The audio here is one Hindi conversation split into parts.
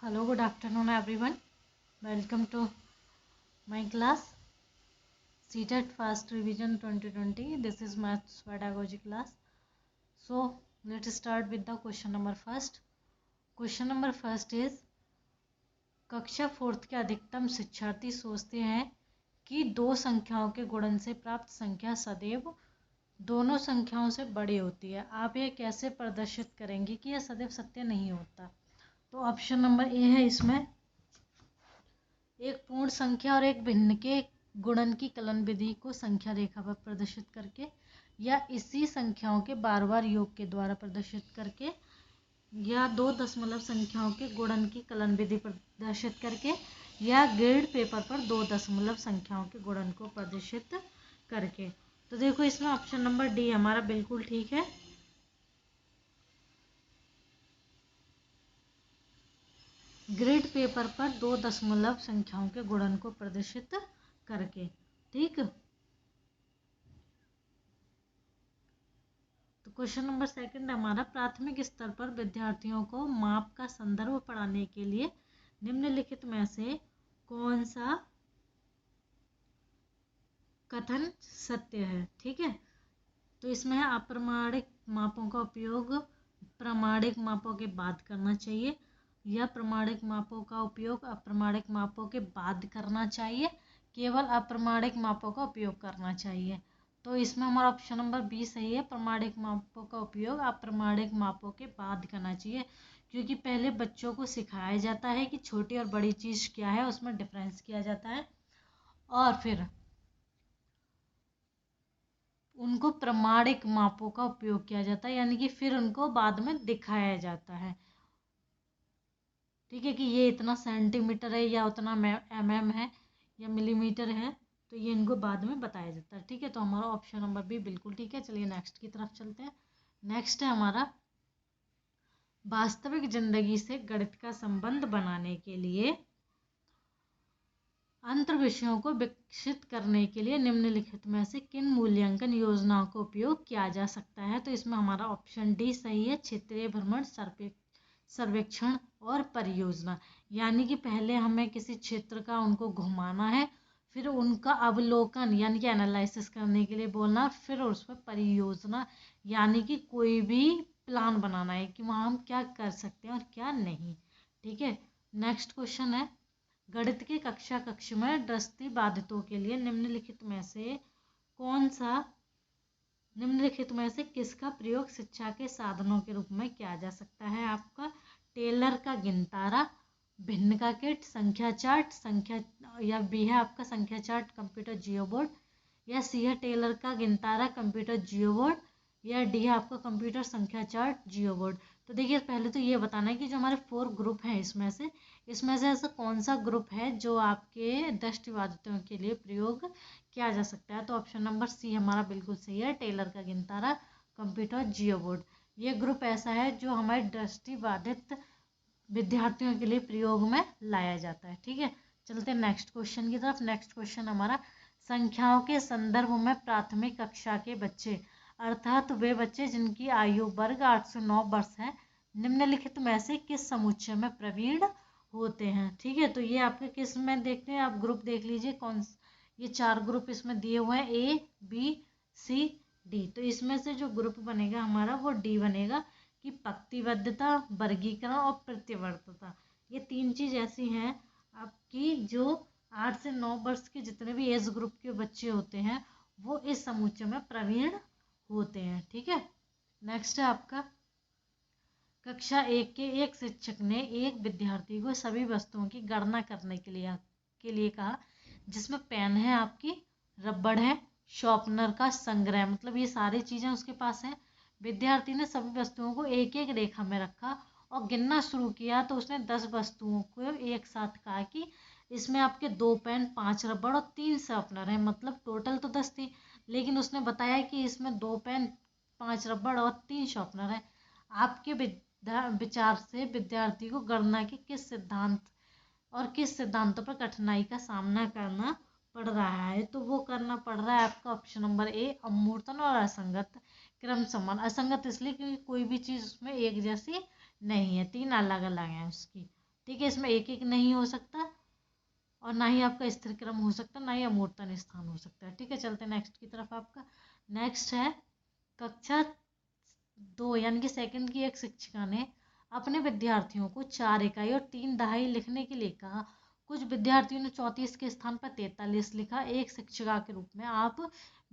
Hello, good afternoon, everyone. Welcome to my class, CTET Fast Revision 2020. This is Maths Pedagogy class. So, let's start with the question number first. Question number first is, कक्षा 4th के अधिकतम शिक्षार्थी सोचते हैं कि दो संख्याओं के गुणन से प्राप्त संख्या सदैव दोनों संख्याओं से बड़ी होती है। आप यह कैसे प्रदर्शित करेंगे कि यह सदैव सत्य नहीं होता? तो ऑप्शन नंबर ए है इसमें, एक पूर्ण संख्या और एक भिन्न के गुणन की कलन विधि को संख्या रेखा पर प्रदर्शित करके, या इसी संख्याओं के बार बार योग के द्वारा प्रदर्शित करके, या दो दशमलव संख्याओं के गुणन की कलन विधि प्रदर्शित करके, या ग्रेड पेपर पर दो दशमलव संख्याओं के गुणन को प्रदर्शित करके। तो देखो इसमें ऑप्शन नंबर डी हमारा बिल्कुल ठीक है। ग्रिड पेपर पर दो दशमलव संख्याओं के गुणन को प्रदर्शित करके। ठीक, तो क्वेश्चन नंबर सेकंड हमारा, प्राथमिक स्तर पर विद्यार्थियों को माप का संदर्भ पढ़ाने के लिए निम्नलिखित में से कौन सा कथन सत्य है? ठीक है, तो इसमें है अप्रमाणिक मापों का उपयोग प्रामाणिक मापों के बाद करना चाहिए, या प्रमाणिक मापों का उपयोग अप्रमाणिक मापों के बाद करना चाहिए, केवल अप्रमाणिक मापों का उपयोग करना चाहिए। तो इसमें हमारा ऑप्शन नंबर बी सही है, प्रमाणिक मापों का उपयोग अप्रमाणिक मापों के बाद करना चाहिए, क्योंकि पहले बच्चों को सिखाया जाता है कि छोटी और बड़ी चीज़ क्या है, उसमें डिफरेंस किया जाता है, और फिर उनको प्रमाणिक मापों का उपयोग किया जाता है, यानी कि फिर उनको बाद में दिखाया जाता है। ठीक है, कि ये इतना सेंटीमीटर है या उतना mm है या मिलीमीटर है, तो ये इनको बाद में बताया जाता है। ठीक है, तो हमारा ऑप्शन नंबर बी बिल्कुल ठीक है। चलिए नेक्स्ट की तरफ चलते हैं। नेक्स्ट है हमारा, वास्तविक जिंदगी से गणित का संबंध बनाने के लिए अंतर विषयों को विकसित करने के लिए निम्नलिखित में से किन मूल्यांकन योजनाओं का उपयोग किया जा सकता है? तो इसमें हमारा ऑप्शन डी सही है, क्षेत्रीय भ्रमण, सर्वेक्षण और परियोजना। यानी कि पहले हमें किसी क्षेत्र का उनको घुमाना है, फिर उनका अवलोकन यानी कि एनालिसिस करने के लिए बोलना, फिर उस पर परियोजना यानी कि कोई भी प्लान बनाना है कि वहाँ हम क्या कर सकते हैं और क्या नहीं। ठीक है, नेक्स्ट क्वेश्चन है, गणित की कक्षा कक्ष में दृष्टि बाधितों के लिए निम्नलिखित में से किसका प्रयोग शिक्षा के साधनों के रूप में किया जा सकता है? आपका टेलर का गिनतारा, भिन्न का किट, संख्या चार्ट, या बी है आपका संख्या चार्ट कंप्यूटर जियो बोर्ड, या सी है टेलर का गिनतारा कंप्यूटर जियो बोर्ड, या डी है आपका कंप्यूटर संख्या चार्ट जियो बोर्ड। तो देखिए पहले तो ये बताना है कि जो हमारे 4 ग्रुप हैं इसमें से ऐसा कौन सा ग्रुप है जो आपके दृष्टिबाधितों के लिए प्रयोग किया जा सकता है? तो ऑप्शन नंबर सी हमारा बिल्कुल सही है, टेलर का गिनतारा कंप्यूटर जियो बोर्ड। ये ग्रुप ऐसा है जो हमारे दृष्टिबाधित विद्यार्थियों के लिए प्रयोग में लाया जाता है। ठीक है, चलते हैं नेक्स्ट क्वेश्चन की तरफ। नेक्स्ट क्वेश्चन हमारा, संख्याओं के संदर्भ में प्राथमिक कक्षा के बच्चे अर्थात वे बच्चे जिनकी आयु वर्ग 8 से 9 वर्ष है, निम्नलिखित में से किस समुच्चय में प्रवीण होते हैं? ठीक है, तो ये आपके किस में देखते हैं, आप ग्रुप देख लीजिए कौन, ये 4 ग्रुप इसमें दिए हुए हैं, ए बी सी डी। तो इसमें से जो ग्रुप बनेगा हमारा वो डी बनेगा, कि पंक्तिबद्धता, वर्गीकरण और प्रतिवर्तता। ये 3 चीज़ ऐसी हैं आपकी जो 8 से 9 वर्ष के जितने भी एज ग्रुप के बच्चे होते हैं वो इस समुच्चय में प्रवीण होते हैं। ठीक है, नेक्स्ट है आपका, कक्षा 1 के एक शिक्षक ने एक विद्यार्थी को सभी वस्तुओं की गणना करने के लिए कहा, जिसमें पेन है, आपकी रबड़ है, शॉर्पनर का संग्रह, मतलब ये सारी चीज़ें उसके पास हैं। विद्यार्थी ने सभी वस्तुओं को एक एक रेखा में रखा और गिनना शुरू किया, तो उसने 10 वस्तुओं को एक साथ कहा कि इसमें आपके 2 पेन, 5 रबड़ और 3 शॉर्पनर हैं, मतलब टोटल तो 10 थी, लेकिन उसने बताया कि इसमें 2 पेन, 5 रबड़ और 3 शॉर्पनर है। आपके विचार से विद्यार्थी को गणना के किस सिद्धांतों पर कठिनाई का सामना करना पड़ रहा है? तो वो करना पड़ रहा है आपका ऑप्शन नंबर ए, अमूर्तन और असंगत क्रम समान। असंगत इसलिए क्योंकि कोई भी चीज़ उसमें एक जैसी नहीं है, 3 अलग अलग हैं उसकी। ठीक है, इसमें एक एक नहीं हो सकता और ना ही आपका स्थिर क्रम हो सकता, ना ही अमूर्तन स्थान हो सकता है। ठीक है, चलते नेक्स्ट की तरफ। आपका नेक्स्ट है कक्षा 2 यानी कि सेकंड की एक शिक्षिका ने अपने विद्यार्थियों को 4 इकाई और 3 दहाई लिखने के लिए कहा। कुछ विद्यार्थियों ने 34 के स्थान पर 43 लिखा। एक शिक्षिका के रूप में आप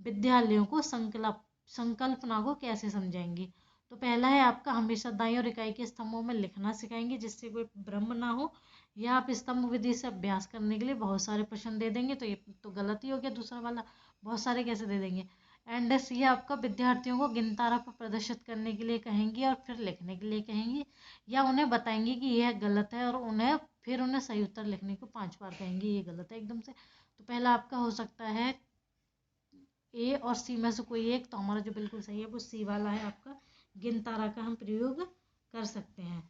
विद्यालयों को संकल्पना को कैसे समझाएंगी? तो पहला है आपका हमेशा दाई और इकाई के स्तंभों में लिखना सिखाएंगे जिससे कोई भ्रम ना हो, या आप स्तंभ विधि से अभ्यास करने के लिए बहुत सारे प्रश्न दे देंगे, तो ये तो गलत ही हो गया दूसरा वाला, बहुत सारे कैसे दे देंगे। एंड ये आपका विद्यार्थियों को गिनतारा पर प्रदर्शित करने के लिए कहेंगी और फिर लिखने के लिए कहेंगी, या उन्हें बताएंगे कि यह गलत है और उन्हें सही उत्तर लिखने को 5 बार कहेंगी ये गलत है एकदम से। तो पहला आपका हो सकता है ए और सी में से कोई एक, तो हमारा जो बिल्कुल सही है वो सी वाला है आपका, गिनतारा का हम प्रयोग कर सकते हैं।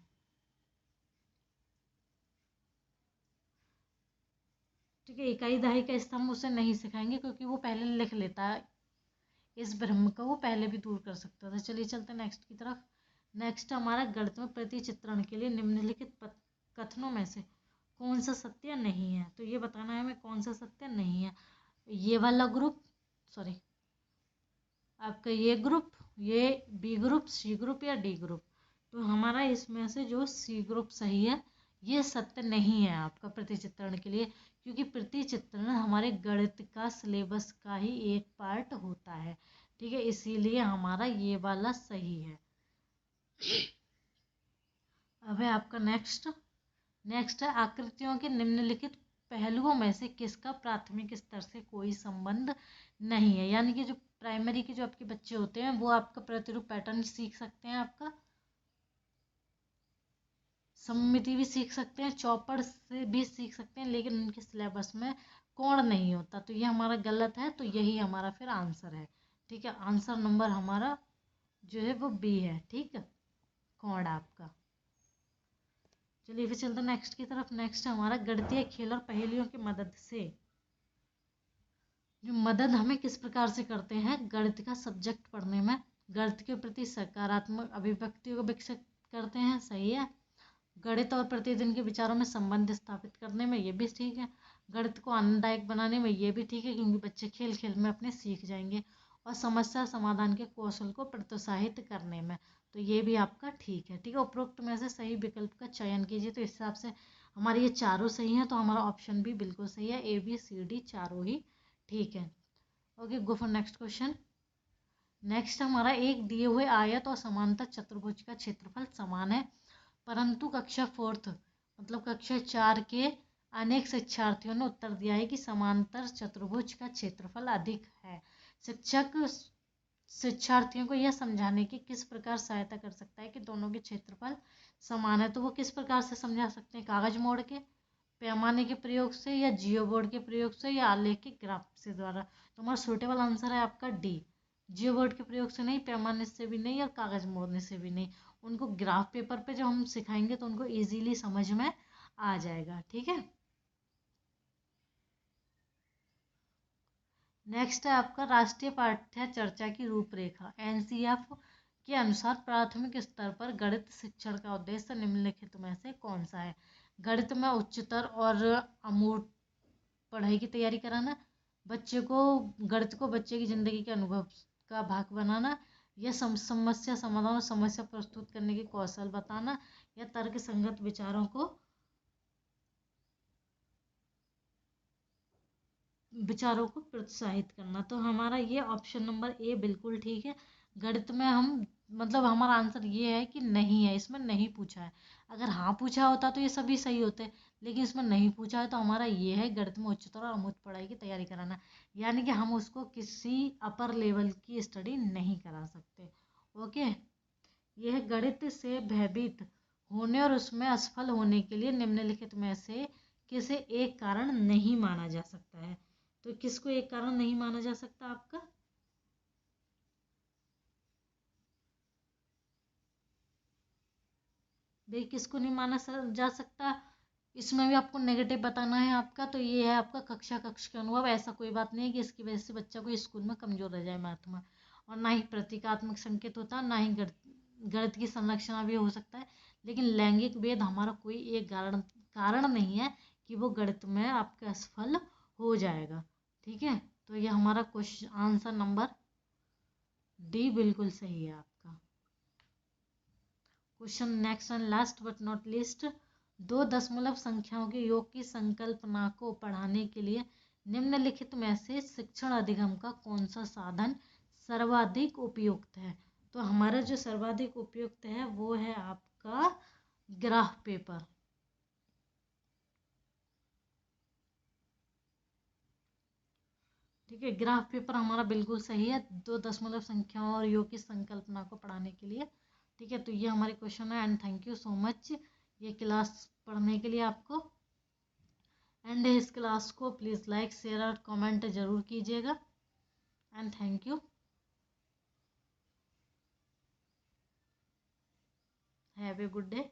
ठीक है, इकाई दहाई का स्तंभ उसे नहीं सिखाएंगे क्योंकि वो पहले लिख लेता है, इस भ्रम को वो पहले भी दूर कर सकता था। चलिए चलते हैं नेक्स्ट की तरफ। नेक्स्ट हमारा गणित में प्रतिचित्रण के लिए निम्नलिखित कथनों में से कौन सा सत्य नहीं है? तो ये बताना है हमें कौन सा सत्य नहीं है। ये वाला ग्रुप, सॉरी आपका ये ग्रुप, ये बी ग्रुप, सी ग्रुप या डी ग्रुप। तो हमारा इसमें से जो सी ग्रुप सही है, ये सत्य नहीं है आपका प्रतिचित्रण के लिए, क्योंकि प्रतिचित्रण हमारे गणित का सिलेबस का ही एक पार्ट होता है। ठीक है, इसीलिए हमारा ये वाला सही है। अब है आपका नेक्स्ट है आकृतियों के निम्नलिखित पहलुओं में से किसका प्राथमिक स्तर से कोई संबंध नहीं है? यानी कि जो प्राइमरी के जो आपके बच्चे होते हैं वो आपका प्रतिरूप पैटर्न सीख सकते हैं, आपका सममिति भी सीख सकते हैं, चौपड़ से भी सीख सकते हैं, लेकिन उनके सिलेबस में कोण नहीं होता। तो ये हमारा गलत है, तो यही हमारा फिर आंसर है। ठीक है, आंसर नंबर हमारा जो है वो बी है। ठीक है, कोण आपका। चलिए फिर चलते नेक्स्ट की तरफ। नेक्स्ट हमारा गणितीय खेल और पहेलियों की मदद से, जो मदद हमें किस प्रकार से करते हैं गणित का सब्जेक्ट पढ़ने में, गणित के प्रति सकारात्मक अभिव्यक्तियों को विकसित करते हैं, सही है। गणित और प्रतिदिन के विचारों में संबंध स्थापित करने में, ये भी ठीक है। गणित को आनंददायक बनाने में, ये भी ठीक है क्योंकि बच्चे खेल खेल में अपने सीख जाएंगे। और समस्या समाधान के कौशल को प्रोत्साहित करने में, तो ये भी आपका ठीक है। ठीक है, उपरोक्त में से सही विकल्प का चयन कीजिए। तो इस हिसाब से हमारे ये चारों सही हैं, तो हमारा ऑप्शन भी बिल्कुल सही है, ए बी सी डी चारों ही ठीक है। Okay, go for next question. Next हमारा एक दिए हुए आयत और समांतर चतुर्भुज का क्षेत्रफल समान है, परंतु कक्षा 4 मतलब कक्षा 4 के अनेक शिक्षार्थियों ने उत्तर दिया है कि समांतर चतुर्भुज का क्षेत्रफल अधिक है। शिक्षक शिक्षार्थियों को यह समझाने की किस प्रकार सहायता कर सकता है कि दोनों के क्षेत्रफल समान है? तो वो किस प्रकार से समझा सकते हैं? कागज मोड़ के, पैमाने के प्रयोग से, या जियो बोर्ड के प्रयोग से, या आलेख के ग्राफ से द्वारा। तो हमारा सूटेबल आंसर है आपका डी। जियो बोर्ड के प्रयोग से नहीं, पैमाने से भी नहीं, और कागज मोड़ने से भी नहीं। उनको ग्राफ पेपर पे जब हम सिखाएंगे तो उनको इजीली समझ में आ जाएगा। ठीक है, नेक्स्ट है आपका राष्ट्रीय पाठ्य चर्चा की रूपरेखा। एनसीएफ के अनुसार प्राथमिक स्तर पर गणित शिक्षण का उद्देश्य निम्नलिखित में से कौन सा है? गणित में उच्चतर और अमूर्त पढ़ाई की तैयारी कराना, बच्चे को गणित को बच्चे की जिंदगी के अनुभव का भाग बनाना, या समस्या समाधान और समस्या प्रस्तुत करने के कौशल बताना, या तर्क संगत विचारों को प्रोत्साहित करना। तो हमारा ये ऑप्शन नंबर ए बिल्कुल ठीक है। गणित में हम मतलब हमारा आंसर ये है कि नहीं है, इसमें नहीं पूछा है। अगर हाँ पूछा होता तो ये सभी सही होते, लेकिन इसमें नहीं पूछा है, तो हमारा ये है गणित में उच्चतर और अमूर्त पढ़ाई की तैयारी कराना, यानी कि हम उसको किसी अपर लेवल की स्टडी नहीं करा सकते। ओके, यह गणित से भयभीत होने और उसमें असफल होने के लिए निम्नलिखित में से किसे एक कारण नहीं माना जा सकता है? तो किसको एक कारण नहीं माना जा सकता आपका? भाई किसको नहीं माना जा सकता? इसमें भी आपको नेगेटिव बताना है आपका। तो ये है आपका कक्ष के अनुभव। ऐसा कोई बात नहीं है कि इसकी वजह से बच्चा कोई स्कूल में कमजोर रह जाए मैथ में, और ना ही प्रतीकात्मक संकेत होता है, ना ही गणित की संरचना भी हो सकता है, लेकिन लैंगिक भेद हमारा कोई एक कारण नहीं है कि वो गणित में आपका असफल हो जाएगा। ठीक है, तो ये हमारा क्वेश्चन आंसर नंबर डी बिल्कुल सही है आपका। Question next and last but not least, दो दशमलव संख्याओं के योग की संकल्पना को पढ़ाने के लिए निम्नलिखित में से शिक्षण अधिगम का कौन सा साधन सर्वाधिक उपयुक्त है? तो हमारा जो सर्वाधिक उपयुक्त है वो है आपका ग्राफ पेपर। ठीक है, ग्राफ पेपर हमारा बिल्कुल सही है दो दशमलव संख्याओं और योग की संकल्पना को पढ़ाने के लिए। ठीक है, तो ये हमारे क्वेश्चन है and thank you so much ये क्लास पढ़ने के लिए आपको। एंड इस क्लास को प्लीज़ लाइक शेयर और कमेंट जरूर कीजिएगा and thank you. Have a good day.